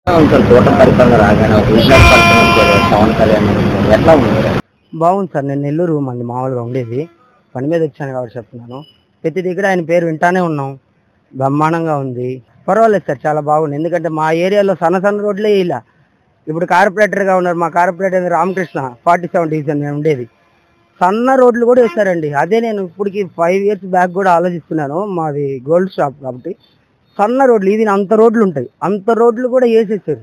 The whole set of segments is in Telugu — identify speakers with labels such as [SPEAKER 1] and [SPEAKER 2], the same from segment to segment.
[SPEAKER 1] సార్ కూటమి పరిపాలన రాగానే ఒక విజనరీ పర్సన్ వచ్చారు పవన్ కళ్యాణ్ ఎట్లా ఉంది?
[SPEAKER 2] బాగుంది సార్. నేను నెల్లూరు మంది మామూలుగా ఉండేది, పని మీద వచ్చాను కాబట్టి చెప్తున్నాను. ప్రతి దగ్గర ఆయన పేరు వింటానే ఉన్నాం. బ్రహ్మాండంగా ఉంది, పర్వాలేదు సార్, చాలా బాగుంది. ఎందుకంటే మా ఏరియాలో సన్న సన్న రోడ్లే ఇలా. ఇప్పుడు కార్పొరేటర్గా ఉన్నారు మా కార్పొరేటర్ రామకృష్ణ, 47 డివిజన్ మేము ఉండేది. సన్న రోడ్లు కూడా వేస్తారండి. అదే నేను ఇప్పటికి 5 ఇయర్స్ బ్యాక్ కూడా ఆలోచిస్తున్నాను. మాది గోల్డ్ షాప్ కాబట్టి సన్న రోడ్లు, ఇది అంత రోడ్లు ఉంటాయి, అంత రోడ్లు కూడా వేసేసారు.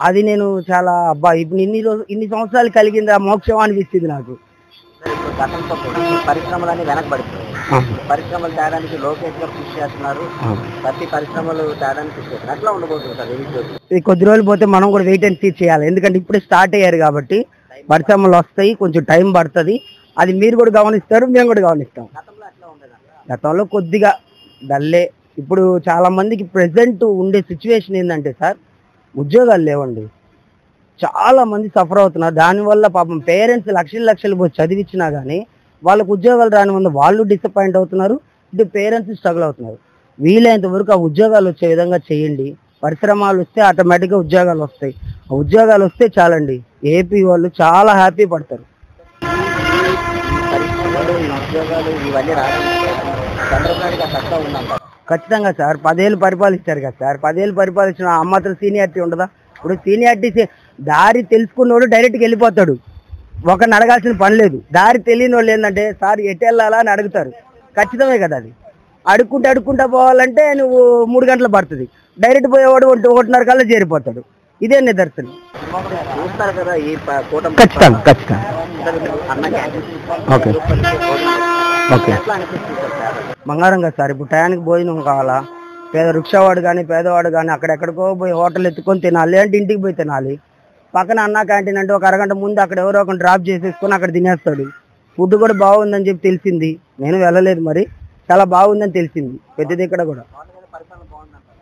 [SPEAKER 2] అది నేను చాలా అబ్బా, ఇప్పుడు ఇన్ని సంవత్సరాలు కలిగింది ఆ మోక్షం అనిపిస్తుంది నాకు.
[SPEAKER 1] ఇప్పుడు గతంతో పరిశ్రమలన్నీ వెనకబడిపోయాయి. పరిశ్రమలు తేడానికి లోకేష్ గారు కృషి చేస్తున్నారు. ప్రతి పరిశ్రమలు తేడానికి కృషి చేస్తున్నారు. ఎట్లా ఉండబోతుంది సార్ నిరుద్యోగులు?
[SPEAKER 2] ఇది కొద్ది రోజులు పోతే మనం కూడా వెయిట్ అండ్ సీ చేయాలి. ఎందుకంటే ఇప్పుడే స్టార్ట్ అయ్యారు కాబట్టి పరిశ్రమలు వస్తాయి, కొంచెం టైం పడుతుంది. అది మీరు కూడా గమనిస్తారు, మేము కూడా గమనిస్తాం.
[SPEAKER 1] గతంలో ఎట్లా ఉండేది?
[SPEAKER 2] గతంలో కొద్దిగా డల్లే. ఇప్పుడు చాలా మందికి ప్రెసెంట్ ఉండే సిచ్యువేషన్ ఏంటంటే సార్, ఉద్యోగాలు లేవండి. చాలా మంది సఫర్ అవుతున్నారు. దానివల్ల పాపం పేరెంట్స్ లక్షలు లక్షలు పోయి చదివించినా కానీ వాళ్ళకు ఉద్యోగాలు రాని ముందు వాళ్ళు డిసప్పాయింట్ అవుతున్నారు, ఇటు పేరెంట్స్ స్ట్రగుల్ అవుతున్నారు. వీలైనంత వరకు ఆ ఉద్యోగాలు వచ్చే విధంగా చేయండి. పరిశ్రమలు వస్తే ఆటోమేటిక్గా ఉద్యోగాలు వస్తాయి. ఆ ఉద్యోగాలు వస్తే చాలండి, ఏపీ వాళ్ళు చాలా హ్యాపీ పడతారు.
[SPEAKER 1] పరిశ్రమలు ఈ ఉద్యోగాలు ఇవన్నీ రావడానికి చంద్రబాబు నాయుడు గారు కష్టం ఉందంట.
[SPEAKER 2] ఖచ్చితంగా సార్, 10 ఏళ్ళు పరిపాలిస్తారు కదా సార్. 10 ఏళ్ళు పరిపాలించిన ఆ మాత్రం సీనియారిటీ ఉండదా? ఇప్పుడు సీనియారిటీ దారి తెలుసుకున్నోడు డైరెక్ట్గా వెళ్ళిపోతాడు, ఒకరిని అడగాల్సిన పని లేదు. దారి తెలియని వాళ్ళు ఏంటంటే సార్ ఎటు వెళ్ళాలా అని అడుగుతారు. ఖచ్చితమే కదా అది. అడుక్కుంటా పోవాలంటే నువ్వు 3 గంటలు పడుతుంది. డైరెక్ట్ పోయేవాడు 1:30 కల్లా చేరిపోతాడు. ఇదే నిదర్శనం.
[SPEAKER 1] చూస్తారు కదా ఈ కూటమి
[SPEAKER 2] ఖచ్చితంగా.
[SPEAKER 1] అన్న క్యాంటీన్
[SPEAKER 2] ఓకే ఓకే
[SPEAKER 1] ఎట్లా అనిపిస్తుంది సార్?
[SPEAKER 2] బంగారం కదా సార్. ఇప్పుడు టయానికి భోజనం కావాలా, రిక్షావాడు కానీ పేదవాడు కానీ అక్కడెక్కడికో పోయి హోటల్ ఎత్తుకొని తినాలి, అంటే ఇంటికి పోయి తినాలి. పక్కన అన్న క్యాంటీన్ అంటే ఒక అరగంట ముందు అక్కడ ఎవరో ఒకరు డ్రాప్ చేసేసుకొని అక్కడ తినేస్తాడు. ఫుడ్ కూడా బాగుందని చెప్పి తెలిసింది, నేను వెళ్ళలేదు, మరి చాలా బాగుందని తెలిసింది. ప్రతి దగ్గర కూడా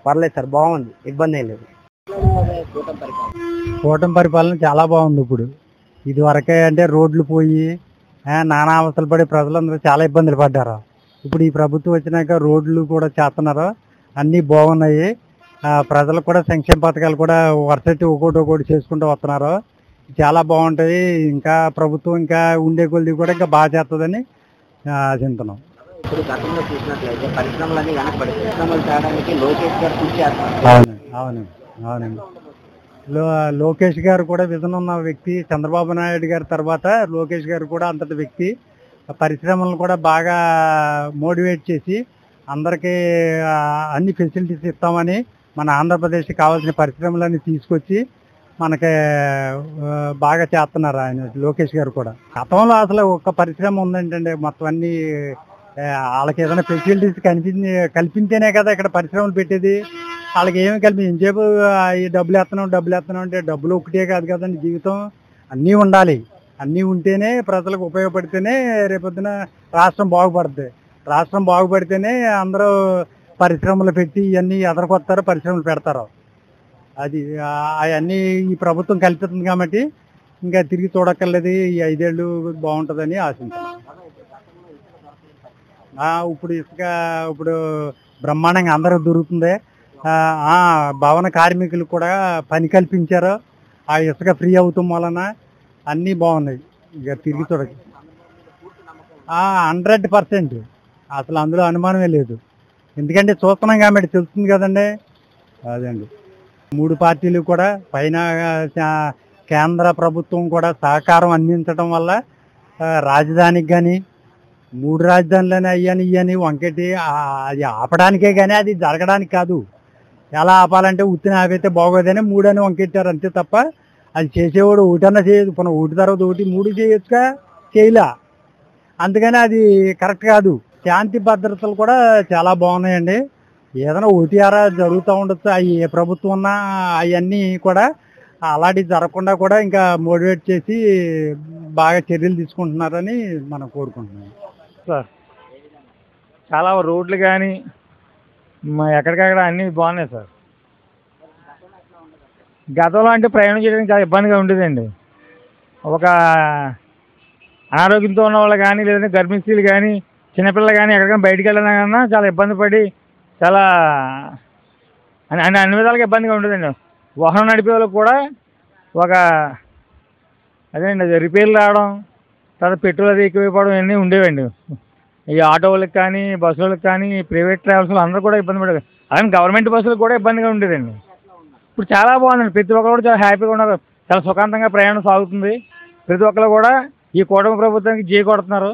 [SPEAKER 2] పర్లేదు సార్, బాగుంది, ఇబ్బంది ఏం లేదు. కూటమి పరిపాలన చాలా బాగుంది. ఇప్పుడు ఇది వరకే అంటే రోడ్లు పోయి నానా అవస్థలు పడి ప్రజలందరూ చాలా ఇబ్బందులు పడ్డారు. ఇప్పుడు ఈ ప్రభుత్వం వచ్చినాక రోడ్లు కూడా చేస్తున్నారు, అన్నీ బాగున్నాయి. ప్రజలకు కూడా సంక్షేమ పథకాలు కూడా వరుసటి ఒక్కోటి చేసుకుంటూ వస్తున్నారు. చాలా బాగుంటాయి. ఇంకా ప్రభుత్వం ఇంకా ఉండే కొద్ది కూడా ఇంకా బాగా చేస్తుందని ఆశిస్తున్నాం.
[SPEAKER 1] ఇప్పుడు గతంలో చూసినట్లయితే పరిశ్రమలన్నీ వెనకబడి పరిశ్రమలు తేడానికి లోకేష్ గారు కృషి చేస్తున్నారు.
[SPEAKER 2] అవునండి. లోకేష్ గారు కూడా విజన్ ఉన్న వ్యక్తి. చంద్రబాబు నాయుడు గారి తర్వాత లోకేష్ గారు కూడా అంతటి వ్యక్తి. పరిశ్రమలను కూడా బాగా మోటివేట్ చేసి అందరికీ అన్ని ఫెసిలిటీస్ ఇస్తామని మన ఆంధ్రప్రదేశ్కి కావాల్సిన పరిశ్రమలన్నీ తీసుకొచ్చి మనకి బాగా చేస్తున్నారు ఆయన లోకేష్ గారు కూడా. గతంలో అసలు ఒక్క పరిశ్రమ ఉందంటే మొత్తం అన్ని వాళ్ళకి ఏదైనా ఫెసిలిటీస్ కల్పించేనే కదా ఇక్కడ పరిశ్రమలు పెట్టేది. వాళ్ళకి ఏమి ఇంచేపు ఈ డబ్బులు ఎత్తనం అంటే డబ్బులు ఒకటే కాదు కదండి, జీవితం అన్నీ ఉండాలి. అన్నీ ఉంటేనే ప్రజలకు ఉపయోగపడితేనే రేపొద్దున రాష్ట్రం బాగుపడుతుంది. రాష్ట్రం బాగుపడితేనే అందరూ పరిశ్రమలు పెట్టి ఇవన్నీ ఎదరకొస్తారు, పరిశ్రమలు పెడతారు. అది అవన్నీ ఈ ప్రభుత్వం కల్పిస్తుంది కాబట్టి ఇంకా తిరిగి చూడక్కర్లేదు. ఈ 5 ఏళ్ళు బాగుంటుందని ఆశించాను. ఇప్పుడు బ్రహ్మాండంగా అందరూ దొరుకుతుంది. భవన కార్మికులు కూడా పని కల్పించారు. ఆ ఇసుక ఫ్రీ అవుతాం వలన అన్నీ బాగున్నాయి. ఇక తిరిగి చూడక 100% అసలు అందులో అనుమానమే లేదు. ఎందుకంటే చూస్తున్నాం కాబట్టి తెలుస్తుంది కదండి. అదండి 3 పార్టీలు కూడా పైన కేంద్ర ప్రభుత్వం కూడా సహకారం అందించడం వల్ల రాజధానికి కానీ 3 రాజధానులని ఇయ్యని వంకెటి అది ఆపడానికే కానీ అది జరగడానికి కాదు. ఎలా ఆపాలంటే ఉత్తిని ఆపైతే బాగోదని 3 అని వంకెట్టారు అంతే తప్ప అది చేసేవాడు ఒకటన్నా చేయదు. పోనీ ఒకటి తర్వాత ఒకటి 3 చేయొచ్చుగా, చేయలే. అందుకని అది కరెక్ట్ కాదు. శాంతి భద్రతలు కూడా చాలా బాగున్నాయండి. ఏదైనా ఒకటి ఆరా జరుగుతూ ఉండొచ్చు. అవి ఏ ప్రభుత్వం ఉన్నా అవన్నీ కూడా అలాంటివి జరగకుండా కూడా ఇంకా మోటివేట్ చేసి బాగా చర్యలు తీసుకుంటున్నారని మనం కోరుకుంటున్నాం
[SPEAKER 3] సార్. చాలా రోడ్లు కానీ ఎక్కడికక్కడ అన్నీ బాగున్నాయి సార్. గతంలో అంటే ప్రయాణం చేయడానికి చాలా ఇబ్బందిగా ఉండేదండి. ఒక అనారోగ్యంతో ఉన్న వాళ్ళు కానీ లేదంటే గర్భిణీ స్త్రీలు కానీ చిన్నపిల్లలు కానీ ఎక్కడికైనా బయటికి వెళ్ళినా చాలా ఇబ్బంది పడి చాలా అన్ని విధాలుగా ఇబ్బందిగా ఉండేదండి. వాహనం నడిపే వాళ్ళకి కూడా ఒక అదేండి అది రిపేర్లు రావడం, తర్వాత పెట్రోల్ అది ఎక్కువైపోవడం ఇవన్నీ ఉండేవండి. ఈ ఆటో వాళ్ళకి కానీ, బస్సు వాళ్ళకి కానీ, ప్రైవేట్ ట్రావెల్స్లో అందరూ కూడా ఇబ్బంది పడేది. అలాగే గవర్నమెంట్ బస్సులకు కూడా ఇబ్బందిగా ఉండేదండి. ఇప్పుడు చాలా బాగుందండి. ప్రతి ఒక్కరు కూడా చాలా హ్యాపీగా ఉన్నారు. చాలా సుఖాంతంగా ప్రయాణం సాగుతుంది. ప్రతి ఒక్కరు కూడా ఈ కూటమి ప్రభుత్వానికి జై కొడుతున్నారు.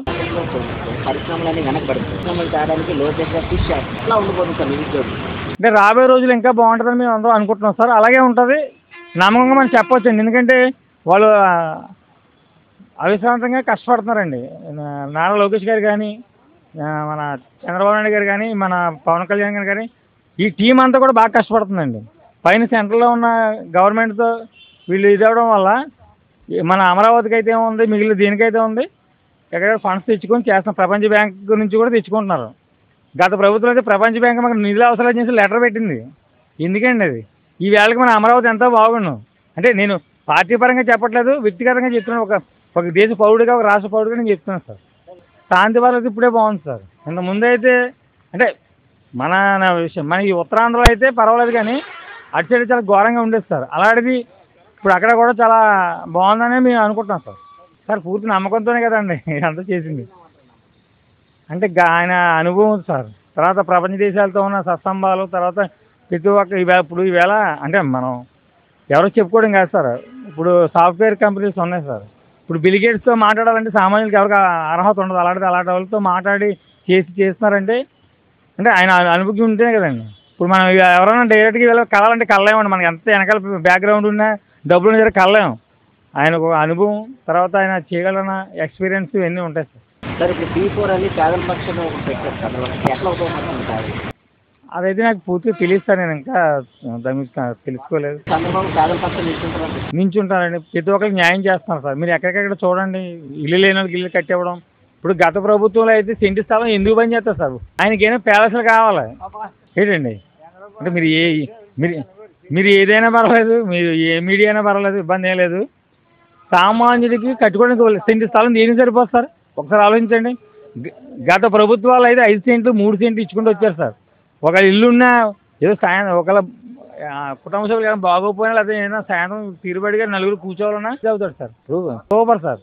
[SPEAKER 1] పరిశ్రమలన్నీ వెనకబడుతుంది. పరిశ్రమలు తేడానికి లోకేష్ గారు కృషి చేస్తారు. ఎట్లా ఉండబోతుంది సార్ నిరుద్యోగులు?
[SPEAKER 3] అంటే రాబోయే రోజులు ఇంకా బాగుంటుందని మేము అందరం అనుకుంటున్నాం సార్. అలాగే ఉంటుంది నమ్మకంగా మనం చెప్పొచ్చండి. ఎందుకంటే వాళ్ళు అవిశ్రాంతంగా కష్టపడుతున్నారండి. నారా లోకేష్ గారు కానీ, మన చంద్రబాబు నాయుడు గారు కానీ, మన పవన్ కళ్యాణ్ గారు కానీ, ఈ టీం అంతా కూడా బాగా కష్టపడుతుందండి. పైన సెంట్రల్లో ఉన్న గవర్నమెంట్తో వీళ్ళు ఇది అవ్వడం వల్ల మన అమరావతికి అయితే ఉంది, మిగిలిన దీనికైతే ఉంది, ఎక్కడెక్కడ ఫండ్స్ తెచ్చుకొని చేస్తున్నాం. ప్రపంచ బ్యాంక్ నుంచి కూడా తెచ్చుకుంటున్నారు. గత ప్రభుత్వం అయితే ప్రపంచ బ్యాంక్ మనకు నిధుల అవసరాలు చేసి లెటర్ పెట్టింది. ఎందుకండి అది? ఈ వేళకి మన అమరావతి ఎంతో బాగున్నాం. అంటే నేను పార్టీ పరంగా చెప్పట్లేదు, వ్యక్తిగతంగా చెప్తున్నాను. ఒక దేశ పౌరుడిగా, ఒక రాష్ట్ర పౌరుడిగా నేను చెప్తున్నాను సార్. శాంతి వరకు ఇప్పుడే బాగుంది సార్. ఇంత ముందైతే అంటే మన విషయం మన ఈ ఉత్తరాంధ్రలో అయితే పర్వాలేదు, కానీ అటు సైడ్ చాలా ఘోరంగా ఉండేది సార్. అలాంటిది ఇప్పుడు అక్కడ కూడా చాలా బాగుందని మేము అనుకుంటున్నాం సార్. సార్ పూర్తి నమ్మకంతోనే కదండి ఇదంతా చేసింది. అంటే ఆయన అనుభవం ఉంది సార్. తర్వాత ప్రపంచ దేశాలతో ఉన్న సత్సంబాలు, తర్వాత ప్రతి ఒక్క ఈవేళ అంటే మనం ఎవరో చెప్పుకోవడం కాదు సార్. ఇప్పుడు సాఫ్ట్వేర్ కంపెనీస్ ఉన్నాయి సార్. ఇప్పుడు బిల్ గేట్స్తో మాట్లాడాలంటే సామాన్యులకు ఎవరికి అర్హత ఉండదు. అలాంటి వాళ్ళతో మాట్లాడి చేస్తున్నారంటే అంటే ఆయన అనుభూతి ఉంటేనే కదండి. ఇప్పుడు మనం ఎవరైనా డైరెక్ట్గా వెళ్ళి కలాలంటే కలలేమండి. మనకి ఎంత వెనకాల బ్యాక్గ్రౌండ్ ఉన్నా, డబ్బులు ఉన్న దగ్గర కలలేము. ఆయనకు అనుభవం, తర్వాత ఆయన చేయగలన ఎక్స్పీరియన్స్ ఇవన్నీ ఉంటాయి సార్.
[SPEAKER 1] సార్ ఇప్పుడు P4 అని పేదల పక్షాన ఒకటి పెట్టారు సార్. ఎట్లా ఉపయోగపడుతుంది సార్?
[SPEAKER 3] అదైతే నాకు పూర్తిగా తెలియదు సార్. నేను ఇంకా దాని గురించి తెలుసుకోలేదు.
[SPEAKER 1] చంద్రబాబు పేదల పక్షం
[SPEAKER 3] నించుంటారండి. ప్రతి ఒక్కరికి న్యాయం చేస్తున్నారు సార్. మీరు ఎక్కడికెక్కడ చూడండి, ఇల్లు లేని వాళ్ళకి ఇల్లు కట్టివ్వడం. ఇప్పుడు గత ప్రభుత్వంలో అయితే సెంటి స్థలం ఎందుకు పని చేస్తారు సార్? ఆయనకేమో ప్యాలెస్లు కావాలి ఏంటండి? అంటే మీరు ఏదైనా పర్వాలేదు, మీరు ఏ మీడియా అయినా పర్వాలేదు, ఇబ్బంది ఏం లేదు. సామాన్యుడికి కట్టుకోవడానికి సెంటి స్థలం దేనికి సరిపోతుంది సార్? ఒకసారి ఆలోచించండి. గత ప్రభుత్వాలు అయితే 5 సెంట్లు 3 సెంట్లు ఇచ్చుకుంటూ వచ్చారు సార్. ఒక ఇల్లున్నా ఏదో ఒకవేళ కుటుంబ సభ్యులు బాగోపోయినా, లేకపోతే ఏదైనా సాయంత్రం తీరుబడిగా నలుగురు కూర్చోవాలన్నా చదువుతాడు సార్. Super sir.